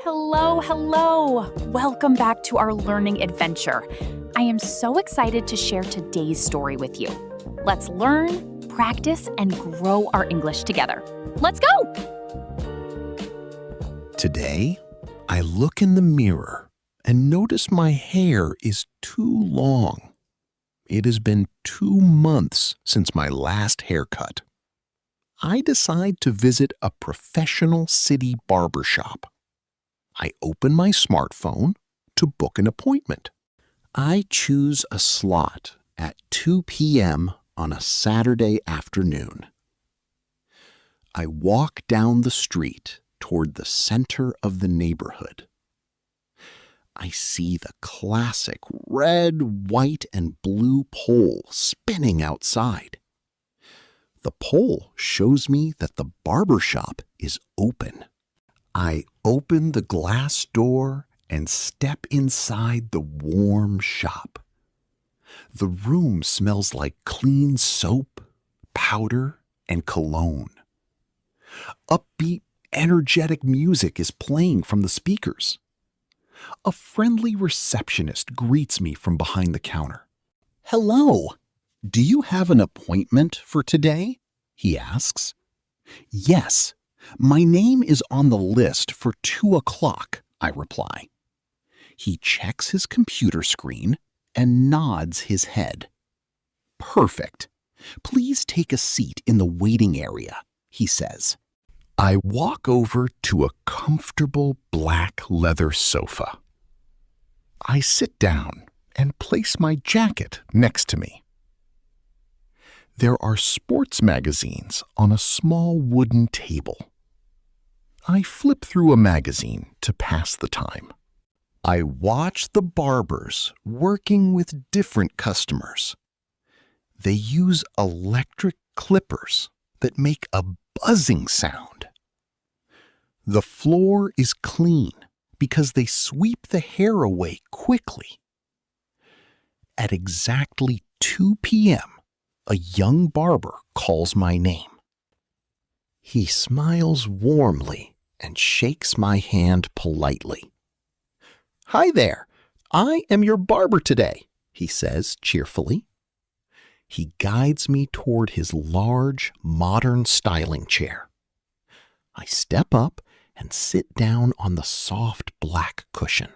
Hello, hello! Welcome back to our learning adventure. I am so excited to share today's story with you. Let's learn, practice, and grow our English together. Let's go! Today, I look in the mirror and notice my hair is too long. It has been 2 months since my last haircut. I decide to visit a professional city barbershop. I open my smartphone to book an appointment. I choose a slot at 2 p.m. on a Saturday afternoon. I walk down the street toward the center of the neighborhood. I see the classic red, white, and blue pole spinning outside. The pole shows me that the barbershop is open. I open the glass door and step inside the warm shop. The room smells like clean soap, powder, and cologne. Upbeat, energetic music is playing from the speakers. A friendly receptionist greets me from behind the counter. "Hello, do you have an appointment for today?" he asks. "Yes, my name is on the list for 2 o'clock, I reply. He checks his computer screen and nods his head. "Perfect. Please take a seat in the waiting area," he says. I walk over to a comfortable black leather sofa. I sit down and place my jacket next to me. There are sports magazines on a small wooden table. I flip through a magazine to pass the time. I watch the barbers working with different customers. They use electric clippers that make a buzzing sound. The floor is clean because they sweep the hair away quickly. At exactly 2 p.m., a young barber calls my name. He smiles warmly and shakes my hand politely. "Hi there, I am your barber today," he says cheerfully. He guides me toward his large, modern styling chair. I step up and sit down on the soft black cushion.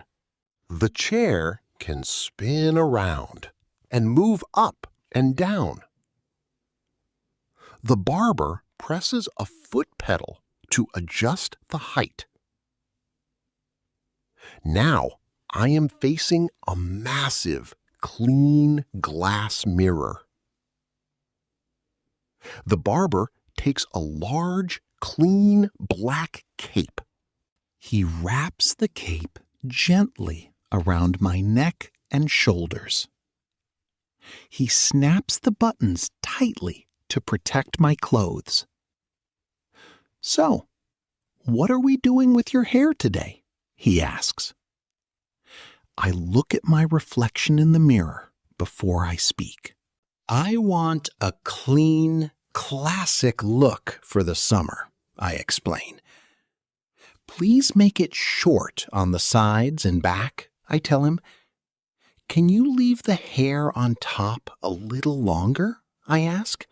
The chair can spin around and move up and down. The barber presses a foot pedal to adjust the height. Now I am facing a massive, clean glass mirror. The barber takes a large, clean black cape. He wraps the cape gently around my neck and shoulders. He snaps the buttons tightly to protect my clothes. "So, what are we doing with your hair today?" he asks. I look at my reflection in the mirror before I speak. "I want a clean, classic look for the summer," I explain. "Please make it short on the sides and back," I tell him. "Can you leave the hair on top a little longer?" I ask.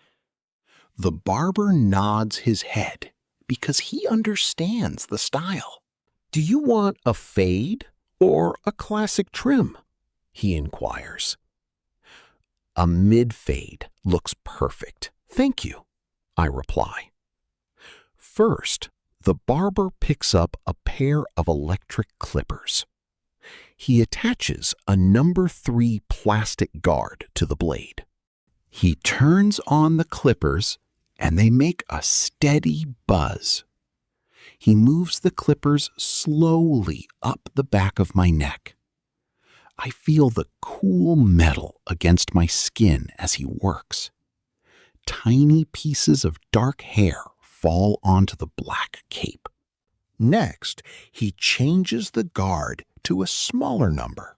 The barber nods his head because he understands the style. "Do you want a fade or a classic trim?" he inquires. "A mid-fade looks perfect, thank you," I reply. First, the barber picks up a pair of electric clippers. He attaches a number 3 plastic guard to the blade. He turns on the clippers and they make a steady buzz. He moves the clippers slowly up the back of my neck. I feel the cool metal against my skin as he works. Tiny pieces of dark hair fall onto the black cape. Next, he changes the guard to a smaller number.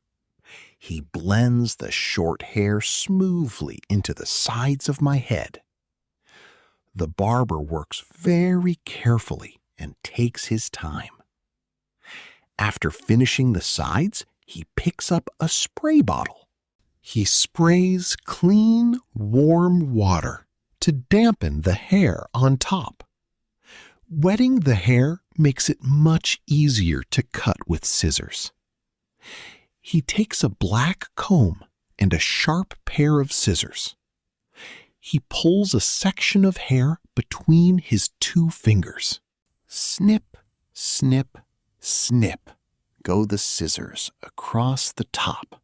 He blends the short hair smoothly into the sides of my head. The barber works very carefully and takes his time. After finishing the sides, he picks up a spray bottle. He sprays clean, warm water to dampen the hair on top. Wetting the hair makes it much easier to cut with scissors. He takes a black comb and a sharp pair of scissors. He pulls a section of hair between his 2 fingers. Snip, snip, snip go the scissors across the top.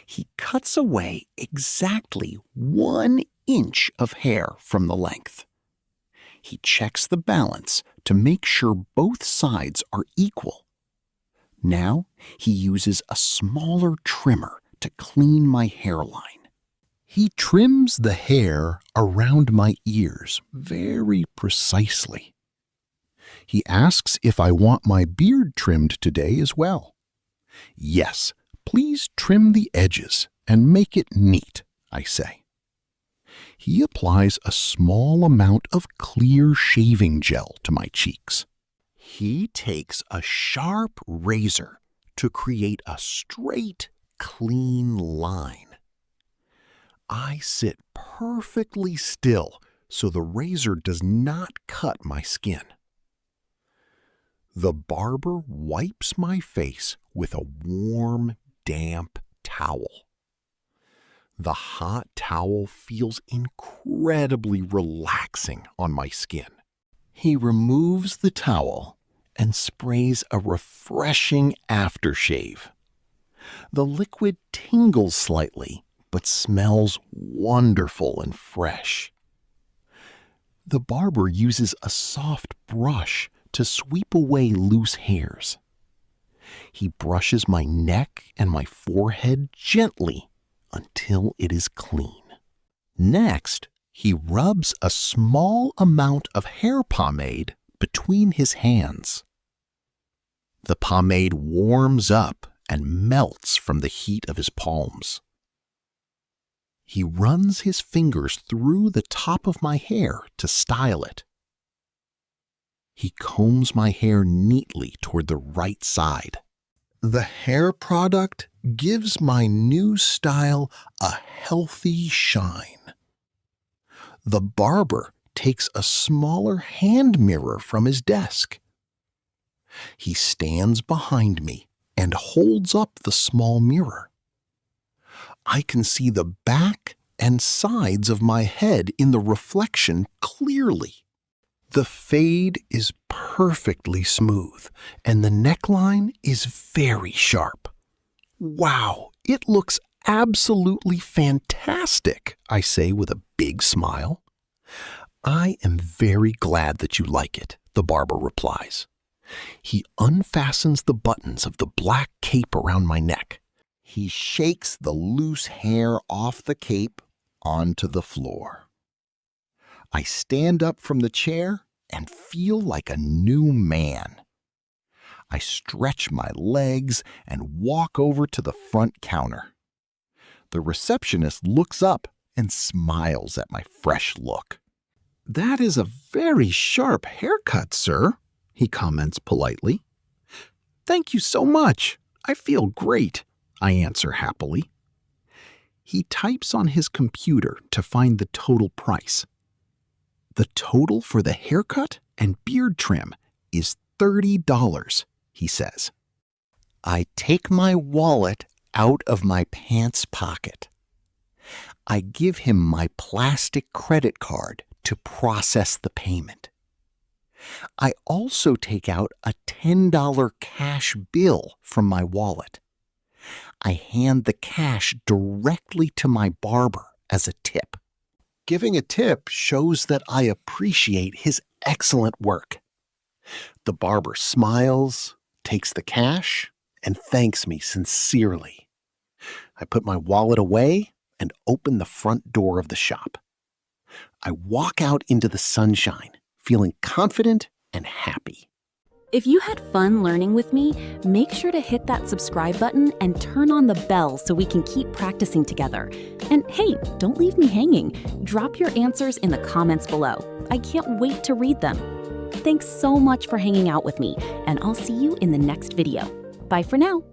He cuts away exactly 1 inch of hair from the length. He checks the balance to make sure both sides are equal. Now he uses a smaller trimmer to clean my hairline. He trims the hair around my ears very precisely. He asks if I want my beard trimmed today as well. Yes, please trim the edges and make it neat, I say. He applies a small amount of clear shaving gel to my cheeks. He takes a sharp razor to create a straight, clean line. I sit perfectly still so the razor does not cut my skin. The barber wipes my face with a warm, damp towel. The hot towel feels incredibly relaxing on my skin. He removes the towel and sprays a refreshing aftershave. The liquid tingles slightly, but smells wonderful and fresh. The barber uses a soft brush to sweep away loose hairs. He brushes my neck and my forehead gently until it is clean. Next, he rubs a small amount of hair pomade between his hands. The pomade warms up and melts from the heat of his palms. He runs his fingers through the top of my hair to style it. He combs my hair neatly toward the right side. The hair product gives my new style a healthy shine. The barber takes a smaller hand mirror from his desk. He stands behind me and holds up the small mirror. I can see the back and sides of my head in the reflection clearly. The fade is perfectly smooth, and the neckline is very sharp. Wow, it looks absolutely fantastic, I say with a big smile. I am very glad that you like it, the barber replies. He unfastens the buttons of the black cape around my neck. He shakes the loose hair off the cape onto the floor. I stand up from the chair and feel like a new man. I stretch my legs and walk over to the front counter. The receptionist looks up and smiles at my fresh look. "That is a very sharp haircut, sir," he comments politely. "Thank you so much. I feel great," I answer happily. He types on his computer to find the total price. The total for the haircut and beard trim is $30, he says. I take my wallet out of my pants pocket. I give him my plastic credit card to process the payment. I also take out a $10 cash bill from my wallet. I hand the cash directly to my barber as a tip. Giving a tip shows that I appreciate his excellent work. The barber smiles, takes the cash, and thanks me sincerely. I put my wallet away and open the front door of the shop. I walk out into the sunshine, feeling confident and happy. If you had fun learning with me, make sure to hit that subscribe button and turn on the bell so we can keep practicing together. And hey, don't leave me hanging. Drop your answers in the comments below. I can't wait to read them. Thanks so much for hanging out with me, and I'll see you in the next video. Bye for now.